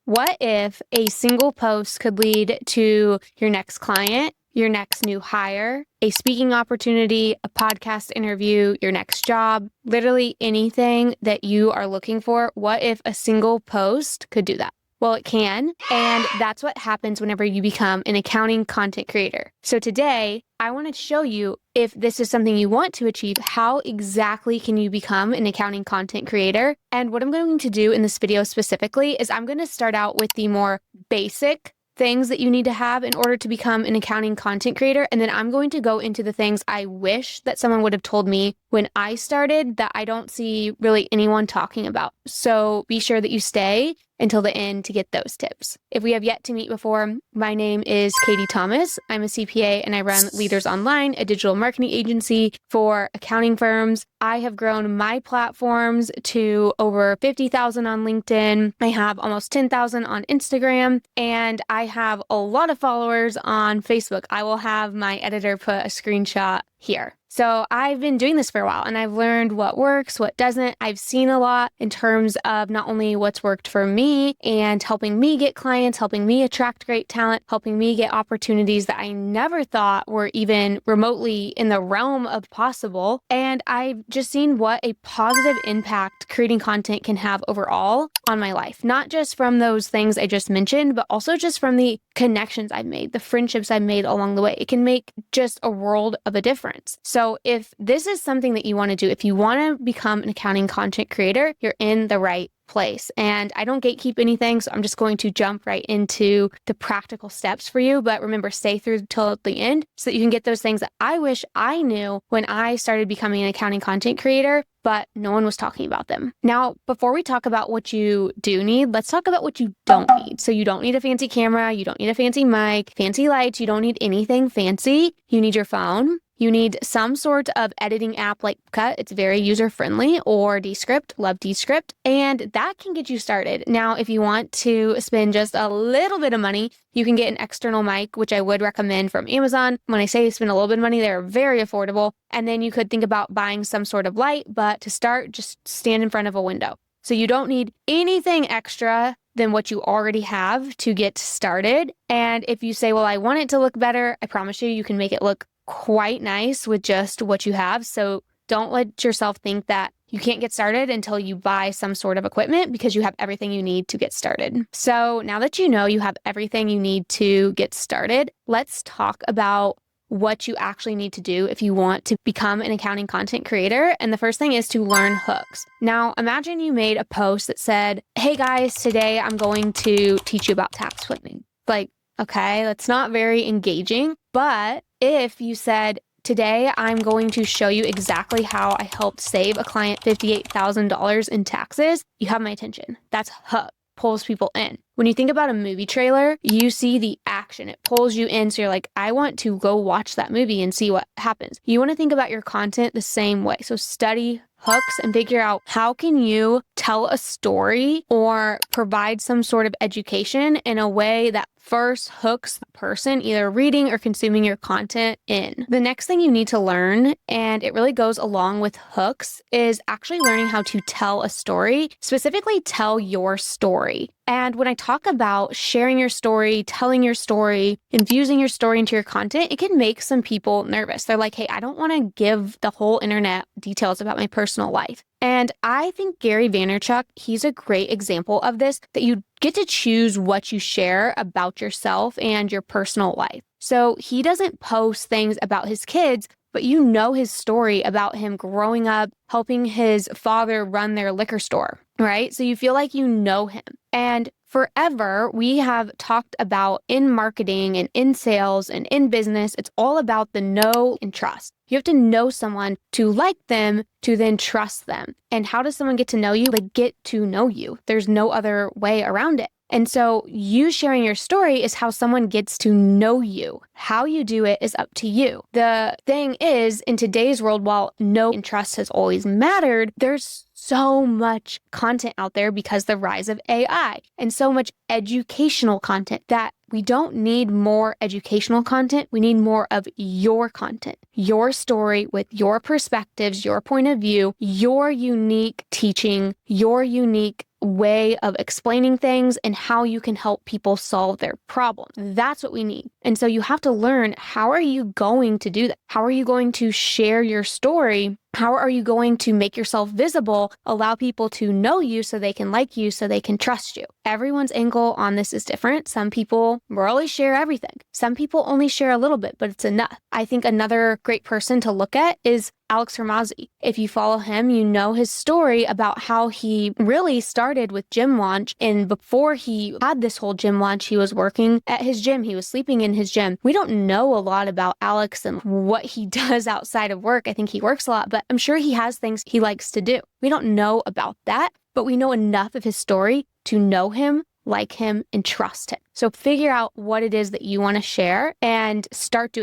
What if a single post could lead to your next client, your next new hire, a speaking opportunity, a podcast interview, your next job, literally anything that you are looking for? What if a single post could do that? Well, it can, and that's what happens whenever you become an accounting content creator. So today, I want to show you, if this is something you want to achieve, how exactly can you become an accounting content creator? And what I'm going to do in this video specifically is I'm going to start out with the more basic things that you need to have in order to become an accounting content creator. And then I'm going to go into the things I wish that someone would have told me when I started that I don't see really anyone talking about. So be sure that you stay until the end to get those tips. If we have yet to meet before, my name is Katie Thomas. I'm a CPA and I run Leaders Online, a digital marketing agency for accounting firms. I have grown my platforms to over 50,000 on LinkedIn. I have almost 10,000 on Instagram, and I have a lot of followers on Facebook. I will have my editor put a screenshot here. So I've been doing this for a while and I've learned what works, what doesn't. I've seen a lot in terms of not only what's worked for me and helping me get clients, helping me attract great talent, helping me get opportunities that I never thought were even remotely in the realm of possible. And I've just seen what a positive impact creating content can have overall on my life, not just from those things I just mentioned, but also just from the connections I've made, the friendships I've made along the way. It can make just a world of a difference. So if this is something that you want to do, if you want to become an accounting content creator, you're in the right place. And I don't gatekeep anything, so I'm just going to jump right into the practical steps for you. But remember, stay through till the end so that you can get those things that I wish I knew when I started becoming an accounting content creator, but no one was talking about them. Now, before we talk about what you do need, let's talk about what you don't need. So you don't need a fancy camera, you don't need a fancy mic, fancy lights, you don't need anything fancy. You need your phone. You need some sort of editing app like Cut. It's very user-friendly, or Descript. Love Descript. And that can get you started. Now, if you want to spend just a little bit of money, you can get an external mic, which I would recommend from Amazon. When I say spend a little bit of money, they're very affordable. And then you could think about buying some sort of light, but to start, just stand in front of a window. So you don't need anything extra than what you already have to get started. And if you say, well, I want it to look better, I promise you, you can make it look quite nice with just what you have. So don't let yourself think that you can't get started until you buy some sort of equipment, because you have everything you need to get started. So now that you know you have everything you need to get started, let's talk about what you actually need to do if you want to become an accounting content creator. And the first thing is to learn hooks. Now, imagine you made a post that said, hey guys, today I'm going to teach you about tax planning. Like, okay, that's not very engaging. But if you said, today I'm going to show you exactly how I helped save a client $58,000 in taxes, you have my attention. That's hook. Pulls people in. When you think about a movie trailer, you see the action. It pulls you in. So you're like, I want to go watch that movie and see what happens. You want to think about your content the same way. So study hooks and figure out, how can you tell a story or provide some sort of education in a way that first hooks the person either reading or consuming your content in. The next thing you need to learn, and it really goes along with hooks, is actually learning how to tell a story, specifically tell your story. And when I talk about sharing your story, telling your story, infusing your story into your content, it can make some people nervous. They're like, hey, I don't want to give the whole internet details about my personal life. And I think Gary Vaynerchuk, he's a great example of this, that you get to choose what you share about yourself and your personal life. So he doesn't post things about his kids, but you know his story about him growing up, helping his father run their liquor store, right? So you feel like you know him. And forever, we have talked about in marketing and in sales and in business, it's all about the know and trust. You have to know someone to like them, to then trust them. And how does someone get to know you? They get to know you. There's no other way around it. And so you sharing your story is how someone gets to know you. How you do it is up to you. The thing is, in today's world, while know and trust has always mattered, there's so much content out there because the rise of AI and so much educational content that we don't need more educational content. We need more of your content, your story with your perspectives, your point of view, your unique teaching, your unique way of explaining things and how you can help people solve their problems. That's what we need. And so you have to learn, how are you going to do that? How are you going to share your story? How are you going to make yourself visible, allow people to know you so they can like you, so they can trust you? Everyone's angle on this is different. Some people really share everything. Some people only share a little bit, but it's enough. I think another great person to look at is Alex Hormozi. If you follow him, you know his story about how he really started with Gym Launch. And before he had this whole Gym Launch, he was working at his gym. He was sleeping in his gym. We don't know a lot about Alex and what he does outside of work. I think he works a lot, but I'm sure he has things he likes to do. We don't know about that, but we know enough of his story to know him, like him, and trust him. So figure out what it is that you want to share and start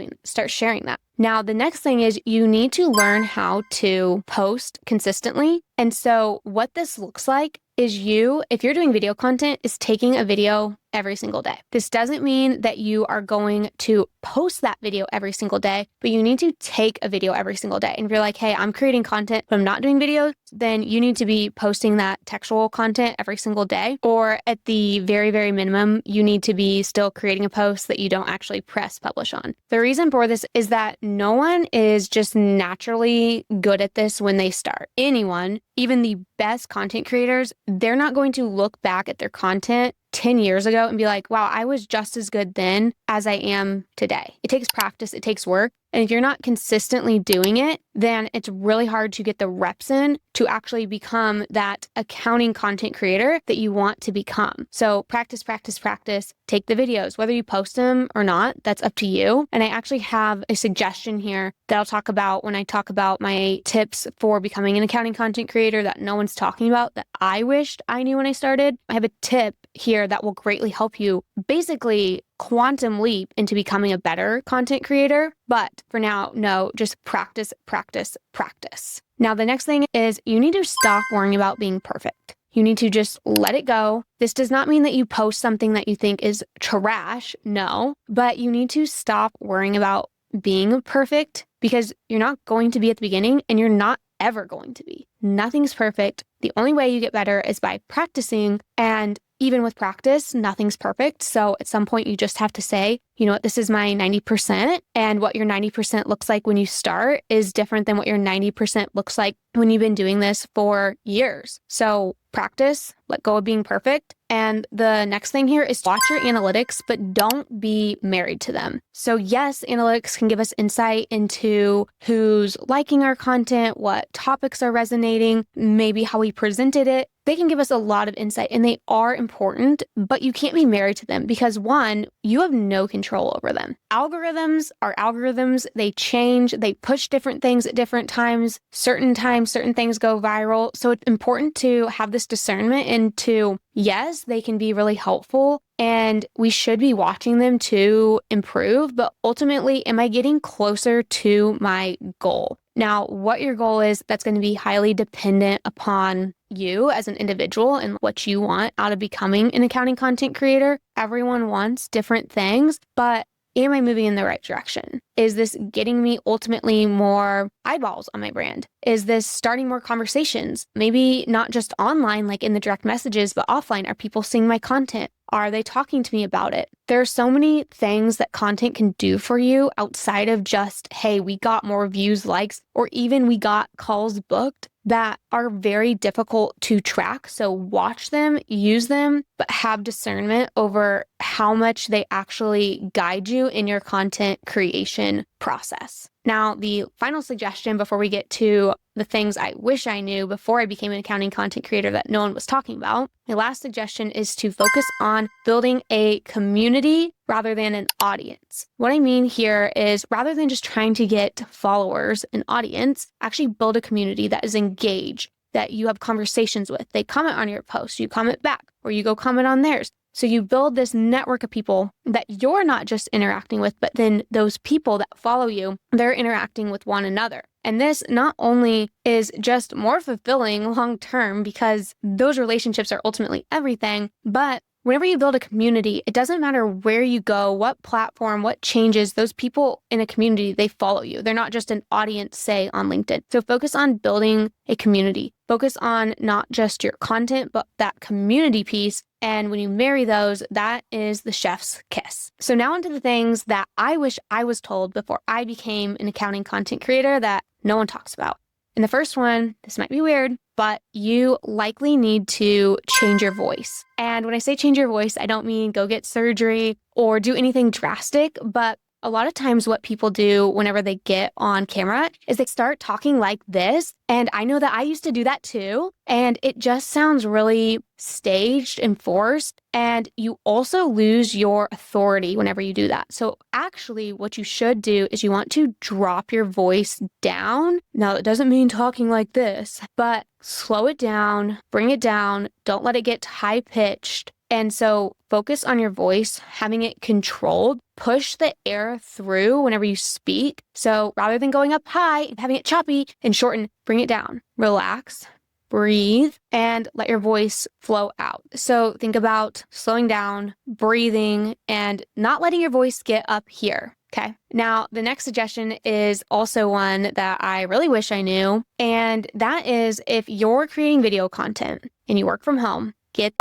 sharing that. Now, the next thing is you need to learn how to post consistently. And so what this looks like is if you're doing video content, is taking a video every single day. This doesn't mean that you are going to post that video every single day, but you need to take a video every single day. And if you're like, hey, I'm creating content, but I'm not doing videos, then you need to be posting that textual content every single day. Or at the very, very minimum, you need to be still creating a post that you don't actually press publish on. The reason for this is that no one is just naturally good at this when they start. Anyone, even the best content creators, they're not going to look back at their content 10 years ago and be like, wow, I was just as good then as I am today. It takes practice, it takes work. And if you're not consistently doing it, then it's really hard to get the reps in to actually become that accounting content creator that you want to become. So practice, practice, practice. Take the videos, whether you post them or not, that's up to you. And I actually have a suggestion here that I'll talk about when I talk about my tips for becoming an accounting content creator that no one's talking about, that I wished I knew when I started. I have a tip here that will greatly help you basically quantum leap into becoming a better content creator. But for now, no, just practice, practice, practice. Now, the next thing is you need to stop worrying about being perfect. You need to just let it go. This does not mean that you post something that you think is trash, no, but you need to stop worrying about being perfect because you're not going to be at the beginning and you're not ever going to be. Nothing's perfect. The only way you get better is by practicing, and even with practice, nothing's perfect. So at some point you just have to say, you know what, this is my 90%, and what your 90% looks like when you start is different than what your 90% looks like when you've been doing this for years. So practice, let go of being perfect. And the next thing here is watch your analytics, but don't be married to them. So yes, analytics can give us insight into who's liking our content, what topics are resonating, maybe how we presented it. They can give us a lot of insight and they are important, but you can't be married to them because one, you have no control over them. Algorithms are algorithms. They change, they push different things at different times. Certain things go viral. So it's important to have this discernment into, yes, they can be really helpful and we should be watching them to improve, but ultimately, am I getting closer to my goal? Now, what your goal is, that's going to be highly dependent upon you as an individual and what you want out of becoming an accounting content creator. Everyone wants different things, but am I moving in the right direction? Is this getting me ultimately more eyeballs on my brand? Is this starting more conversations? Maybe not just online, like in the direct messages, but offline. Are people seeing my content? Are they talking to me about it? There are so many things that content can do for you outside of just, hey, we got more views, likes, or even we got calls booked that are very difficult to track. So watch them, use them, but have discernment over how much they actually guide you in your content creation process. Now, the final suggestion before we get to the things I wish I knew before I became an accounting content creator that no one was talking about, my last suggestion is to focus on building a community rather than an audience. What I mean here is rather than just trying to get followers and audience, actually build a community that is engaged, that you have conversations with. They comment on your post, you comment back, or you go comment on theirs. So you build this network of people that you're not just interacting with, but then those people that follow you, they're interacting with one another. And this not only is just more fulfilling long term because those relationships are ultimately everything, but whenever you build a community, it doesn't matter where you go, what platform, what changes, those people in a community, they follow you. They're not just an audience, say, on LinkedIn. So focus on building a community. Focus on not just your content, but that community piece. And when you marry those, that is the chef's kiss. So now onto the things that I wish I was told before I became an accounting content creator that no one talks about. And the first one, this might be weird, but you likely need to change your voice. And when I say change your voice, I don't mean go get surgery or do anything drastic, but a lot of times what people do whenever they get on camera is they start talking like this. And I know that I used to do that too. And it just sounds really staged and forced. And you also lose your authority whenever you do that. So actually what you should do is you want to drop your voice down. Now, it doesn't mean talking like this, but slow it down, bring it down. Don't let it get high pitched. And so focus on your voice, having it controlled. Push the air through whenever you speak. So rather than going up high and having it choppy and shorten, bring it down. Relax, breathe, and let your voice flow out. So think about slowing down, breathing, and not letting your voice get up here. Okay. Now, the next suggestion is also one that I really wish I knew. And that is if you're creating video content and you work from home, get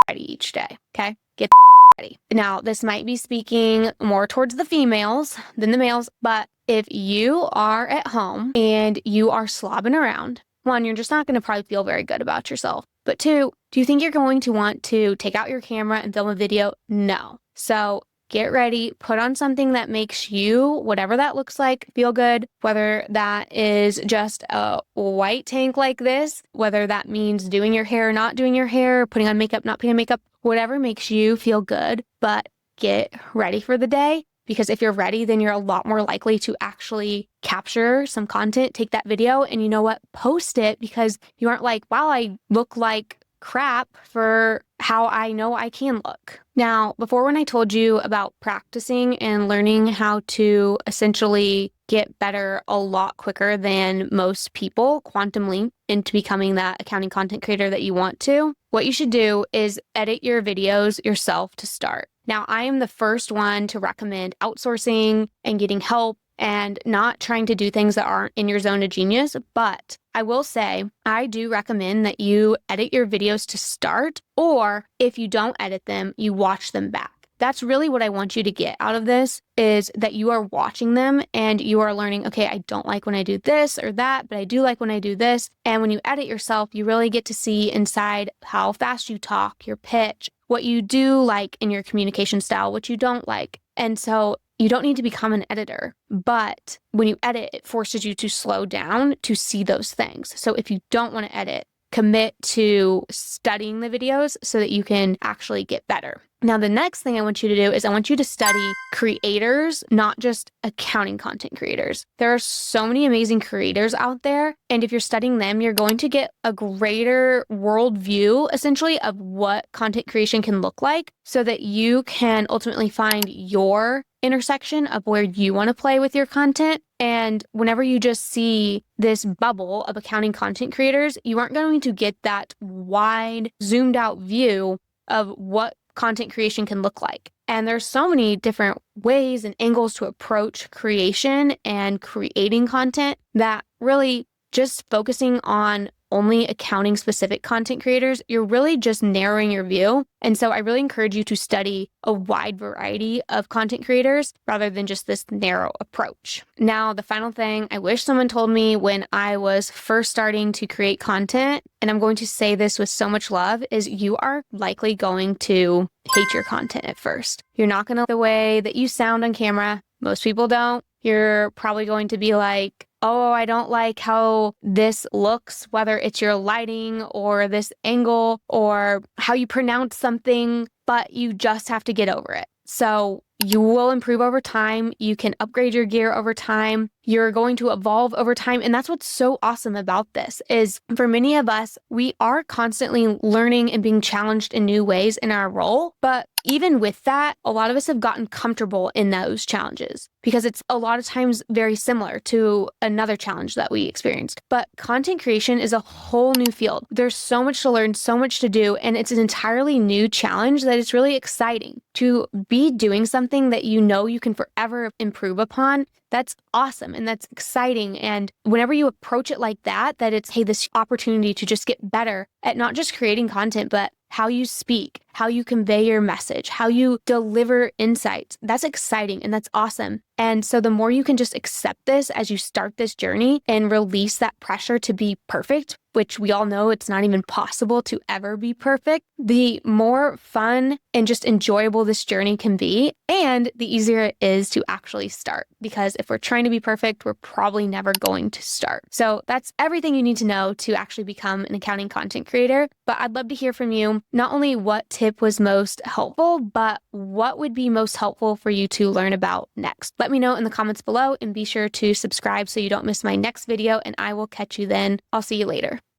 ready each day. Okay. Get ready. Now, this might be speaking more towards the females than the males, but if you are at home and you are slobbing around, one, you're just not going to probably feel very good about yourself. But two, do you think you're going to want to take out your camera and film a video? No. So get ready, put on something that makes you, whatever that looks like, feel good, whether that is just a white tank like this, whether that means doing your hair, not doing your hair, putting on makeup, not putting on makeup, whatever makes you feel good, but get ready for the day. Because if you're ready, then you're a lot more likely to actually capture some content, take that video, and you know what? Post it, because you aren't like, wow, I look like crap for how I know I can look. Now, before when I told you about practicing and learning how to essentially get better a lot quicker than most people, quantum leap into becoming that accounting content creator that you want to, what you should do is edit your videos yourself to start. Now, I am the first one to recommend outsourcing and getting help and not trying to do things that aren't in your zone of genius. But I will say, I do recommend that you edit your videos to start, or if you don't edit them, you watch them back. That's really what I want you to get out of this, is that you are watching them and you are learning, okay, I don't like when I do this or that, but I do like when I do this. And when you edit yourself, you really get to see inside how fast you talk, your pitch, what you do like in your communication style, what you don't like. And so you don't need to become an editor, but when you edit, it forces you to slow down to see those things. So if you don't want to edit, commit to studying the videos so that you can actually get better. Now, the next thing I want you to do is I want you to study creators, not just accounting content creators. There are so many amazing creators out there. And if you're studying them, you're going to get a greater worldview, essentially, of what content creation can look like so that you can ultimately find your intersection of where you want to play with your content. And whenever you just see this bubble of accounting content creators, you aren't going to get that wide, zoomed out view of what content creation can look like. And there's so many different ways and angles to approach creation and creating content that really just focusing on only accounting specific content creators, you're really just narrowing your view. And so I really encourage you to study a wide variety of content creators rather than just this narrow approach. Now, the final thing I wish someone told me when I was first starting to create content, and I'm going to say this with so much love, is you are likely going to hate your content at first. You're not going to like the way that you sound on camera. Most people don't. You're probably going to be like, oh, I don't like how this looks, whether it's your lighting or this angle or how you pronounce something, but you just have to get over it. So you will improve over time. You can upgrade your gear over time. You're going to evolve over time. And that's what's so awesome about this is for many of us, we are constantly learning and being challenged in new ways in our role. But even with that, a lot of us have gotten comfortable in those challenges because it's a lot of times very similar to another challenge that we experienced. But content creation is a whole new field. There's so much to learn, so much to do, and it's an entirely new challenge that it's really exciting to be doing something that you know you can forever improve upon. That's awesome and that's exciting. And whenever you approach it like that it's, hey, this opportunity to just get better at not just creating content, but how you speak, how you convey your message, how you deliver insights. That's exciting and that's awesome. And so the more you can just accept this as you start this journey and release that pressure to be perfect, which we all know it's not even possible to ever be perfect, the more fun and just enjoyable this journey can be, and the easier it is to actually start. Because if we're trying to be perfect, we're probably never going to start. So that's everything you need to know to actually become an accounting content creator. But I'd love to hear from you, not only what tip was most helpful, but what would be most helpful for you to learn about next. Let me know in the comments below and be sure to subscribe so you don't miss my next video, and I will catch you then. I'll see you later.